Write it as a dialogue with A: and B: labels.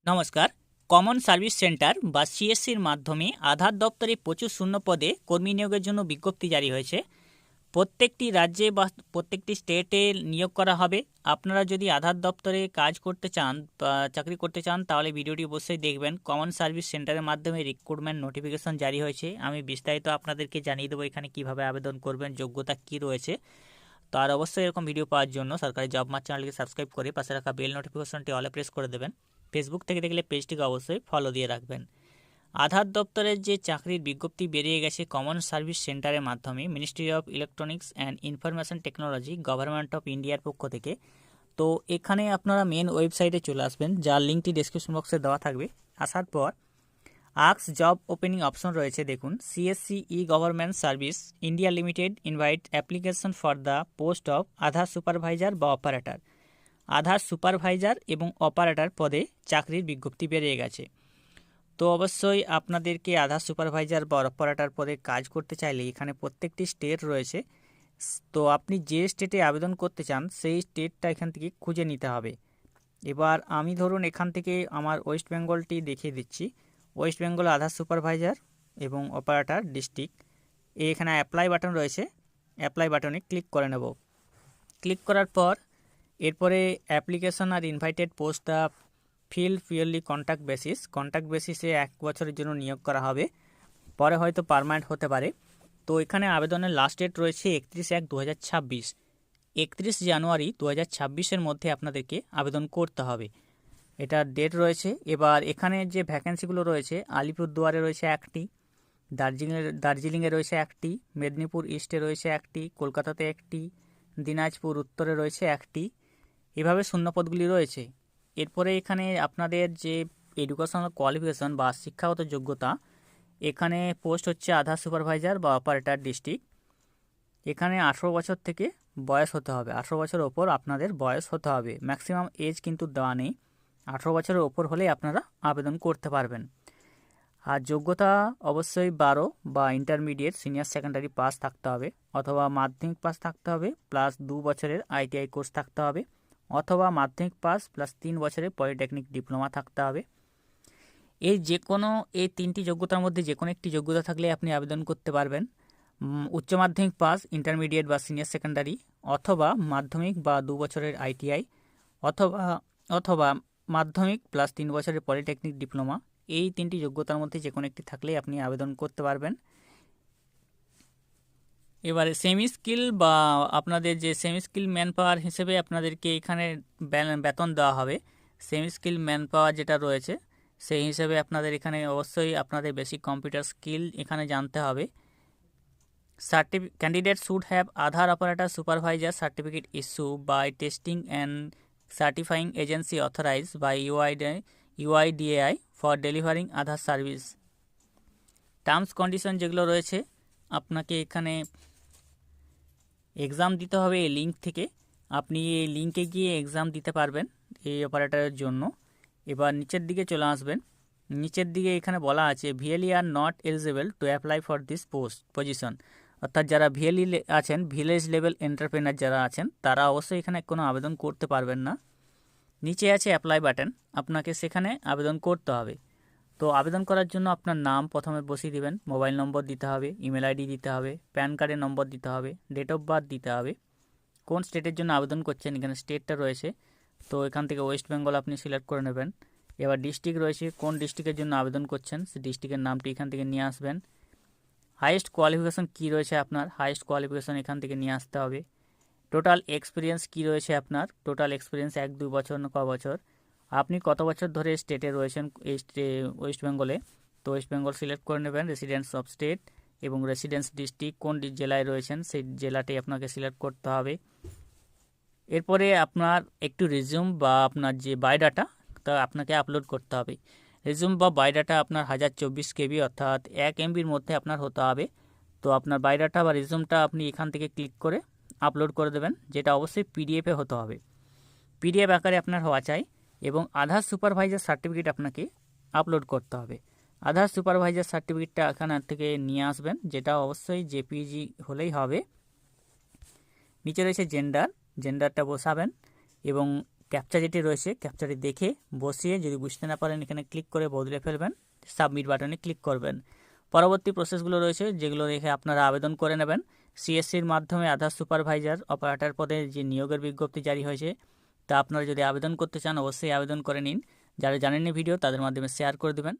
A: নমস্কার। Common service centre বা সিএসসির মাধ্যমে আধার দপ্তরে প্রচুর শূন্য পদে কর্মী নিয়োগের জন্য বিজ্ঞপ্তি জারি হয়েছে। প্রত্যেকটি রাজ্যে বা প্রত্যেকটি স্টেটে নিয়োগ করা হবে। আপনারা যদি আধার দপ্তরে কাজ করতে চান বা চাকরি করতে চান তাহলে ভিডিওটি অবশ্যই দেখবেন। কমন সার্ভিস সেন্টারের মাধ্যমে রিক্রুটমেন্ট নোটিফিকেশন জারি হয়েছে। আমি বিস্তারিত আপনাদেরকে জানিয়ে দেবো এখানে কিভাবে আবেদন করবেন, যোগ্যতা কী রয়েছে। তো আর অবশ্যই এরকম ভিডিও পাওয়ার জন্য সরকারি জব মার্ট চ্যানেলকে সাবস্ক্রাইব করে পাশে রাখা বেল নোটিফিকেশনটি অলে প্রেস করে দেবেন। ফেসবুক থেকে দেখলে পেজটিকে অবশ্যই ফলো দিয়ে রাখবেন। আধার দপ্তরের যে চাকরির বিজ্ঞপ্তি বেরিয়ে গেছে কমন সার্ভিস সেন্টারের মাধ্যমে ministry of electronics and information technology government of ইন্ডিয়ার পক্ষ থেকে। তো এখানে আপনারা মেন ওয়েবসাইটে চলে আসবেন, যার লিঙ্কটি ডেসক্রিপশন বক্সে দেওয়া থাকবে। আসার পর আক্স জব ওপেনিং অপশন রয়েছে, দেখুন CSC E government service India limited invite application for the post of Aadhaar supervisor বা অপারেটর। আধার সুপারভাইজার এবং অপারেটর পদে চাকরির বিজ্ঞপ্তি বেরিয়ে গেছে। তো অবশ্যই আপনাদেরকে আধার সুপারভাইজার বা অপারেটর পদে কাজ করতে চাইলে এখানে প্রত্যেকটি স্টেট রয়েছে। তো আপনি যে স্টেটে আবেদন করতে চান সেই স্টেটটা এখান থেকে খুঁজে নিতে হবে। এবার আমি ধরুন এখান থেকে আমার ওয়েস্ট বেঙ্গলটি দেখিয়ে দিচ্ছি। ওয়েস্ট বেঙ্গল আধার সুপারভাইজার এবং অপারেটর ডিস্ট্রিক্ট, এখানে অ্যাপ্লাই বাটন রয়েছে, অ্যাপ্লাই বাটনে ক্লিক করে নেব। ক্লিক করার পর এরপরে অ্যাপ্লিকেশন আর invited post the fill purely contact বেসিসে 1 বছরের জন্য নিয়োগ করা হবে, পরে হয়তো পার্মানেন্ট হতে পারে। তো এখানে আবেদনের লাস্ট ডেট রয়েছে 31/1/2026। 31 জানুয়ারি 2026-এর মধ্যে আপনাদেরকে আবেদন করতে হবে, এটার ডেট রয়েছে। এবার এখানে যে ভ্যাকেন্সিগুলো রয়েছে, আলিপুরদুয়ারে রয়েছে একটি, দার্জিলিংয়ে রয়েছে একটি, মেদিনীপুর ইস্টে রয়েছে একটি, কলকাতাতে একটি, দিনাজপুর উত্তরে রয়েছে একটি, এভাবে শূন্যপদগুলি রয়েছে। এরপরে এখানে আপনাদের যে এডুকেশনাল কোয়ালিফিকেশন বা শিক্ষাগত যোগ্যতা, এখানে পোস্ট হচ্ছে আধার সুপারভাইজার বা অপারেটর ডিস্ট্রিক্ট। এখানে 18 বছর থেকে বয়স হতে হবে, 18 বছরের ওপর আপনাদের বয়স হতে হবে। ম্যাক্সিমাম এজ কিন্তু দেওয়া নেই, 18 বছরের ওপর হলেই আপনারা আবেদন করতে পারবেন। আর যোগ্যতা অবশ্যই 12 বা ইন্টারমিডিয়েট সিনিয়র সেকেন্ডারি পাস থাকতে হবে, অথবা মাধ্যমিক পাস থাকতে হবে প্লাস 2 বছরের আইটিআই কোর্স থাকতে হবে, অথবা মাধ্যমিক পাস প্লাস 3 বছরের পলিটেকনিক ডিপ্লোমা থাকতে হবে। এই যে কোনো এই 3টি যোগ্যতার মধ্যে যে কোনো একটি যোগ্যতা থাকলে আপনি আবেদন করতে পারবেন। উচ্চ মাধ্যমিক পাস, ইন্টারমিডিয়েট বা সিনিয়র সেকেন্ডারি, অথবা মাধ্যমিক বা 2 বছরের আইটিআই, অথবা অথবা মাধ্যমিক প্লাস 3 বছরের পলিটেকনিক ডিপ্লোমা, এই 3টি যোগ্যতার মধ্যে যে কোনো একটি থাকলেই আপনি আবেদন করতে পারবেন। এবারে সেমি স্কিল বা আপনাদের যে সেমি স্কিল ম্যান পাওয়ার হিসেবে আপনাদেরকে এখানে বেতন দেওয়া হবে। সেমি স্কিল ম্যান পাওয়ার যেটা রয়েছে সেই হিসেবে আপনাদের এখানে অবশ্যই আপনাদের বেসিক কম্পিউটার স্কিল এখানে জানতে হবে। Candidate should have Aadhaar Operator Supervisor certificate issued by testing and certifying agency authorized by UIDAI for delivering Aadhaar service. Terms condition যেগুলো রয়েছে, আপনাকে এখানে এক্সাম দিতে হবে এই লিঙ্ক থেকে। আপনি এই লিঙ্কে গিয়ে এক্সাম দিতে পারবেন এই অপারেটরের জন্য। এবার নিচের দিকে চলে আসবেন। নিচের দিকে এখানে বলা আছে VLE are not eligible to apply for this position, অর্থাৎ যারা ভিএলই আছেন, ভিলেজ লেভেল এন্টারপ্রেনার যারা আছেন, তারা অবশ্যই এখানে কোনো আবেদন করতে পারবেন না। নিচে আছে অ্যাপ্লাই বাটন, আপনাকে সেখানে আবেদন করতে হবে। তো আবেদন করার জন্য আপনার নাম প্রথমে বসিয়ে দেবেন, মোবাইল নম্বর দিতে হবে, ইমেল আইডি দিতে হবে, প্যান কার্ডের নম্বর দিতে হবে, ডেট অফ বার্থ দিতে হবে। কোন স্টেটের জন্য আবেদন করছেন এখানে স্টেটটা রয়েছে, তো এখান থেকে ওয়েস্ট বেঙ্গল আপনি সিলেক্ট করে নেবেন। এবার ডিস্ট্রিক্ট রয়েছে, কোন ডিস্ট্রিক্টের জন্য আবেদন করছেন সেই ডিস্ট্রিক্টের নামটি এখান থেকে নিয়ে আসবেন। হাইয়েস্ট কোয়ালিফিকেশন কী রয়েছে আপনার, হাইয়েস্ট কোয়ালিফিকেশন এখান থেকে নিয়ে আসতে হবে। টোটাল এক্সপিরিয়েন্স কী রয়েছে আপনার, টোটাল এক্সপিরিয়েন্স 1-2 বছর না ক বছর, আপনি কত বছর ধরে স্টেটে রয়েছেন এই ওয়েস্ট বেঙ্গলে, তো ওয়েস্ট বেঙ্গল সিলেক্ট করে নেবেন। রেসিডেন্স অফ স্টেট এবং রেসিডেন্স ডিস্ট্রিক্ট কোন জেলায় রয়েছেন সেই জেলাটি আপনাকে সিলেক্ট করতে হবে। এরপরে আপনার একটু রিজিউম বা আপনার যে বায়োডাটা তা আপনাকে আপলোড করতে হবে। রিজিউম বা বায়োডাটা আপনার 1024 KB অর্থাৎ 1 MBর মধ্যে আপনার হতে হবে। তো আপনার বায়োডাটা বা রিজিউমটা আপনি এখান থেকে ক্লিক করে আপলোড করে দেবেন, যেটা অবশ্যই পিডিএফে হতে হবে, পিডিএফ আকারে আপনার হওয়া চাই। এবং আধার সুপারভাইজার সার্টিফিকেট আপনাকে আপলোড করতে হবে। আধার সুপারভাইজার সার্টিফিকেটটা এখান থেকে নিয়ে আসবেন, যেটা অবশ্যই জেপিজি হলেই হবে। নিচে রয়েছে জেন্ডারটা বসাবেন এবং ক্যাপচা যেটি রয়েছে ক্যাপচাটি দেখে বসিয়ে যদি বুঝতে না পারেন এখানে ক্লিক করে বদলে ফেলবেন, সাবমিট বাটনে ক্লিক করবেন। পরবর্তী প্রসেসগুলো রয়েছে যেগুলো দেখে আপনারা আবেদন করে নেবেন। সিএসসির মাধ্যমে আধার সুপারভাইজার অপারেটর পদে যে নিয়োগের বিজ্ঞপ্তি জারি হয়েছে তা আপনারা যদি আবেদন করতে চান অবশ্যই আবেদন করে নিন। যারা জানেননি ভিডিও তাদের মাধ্যমে শেয়ার করে দেবেন।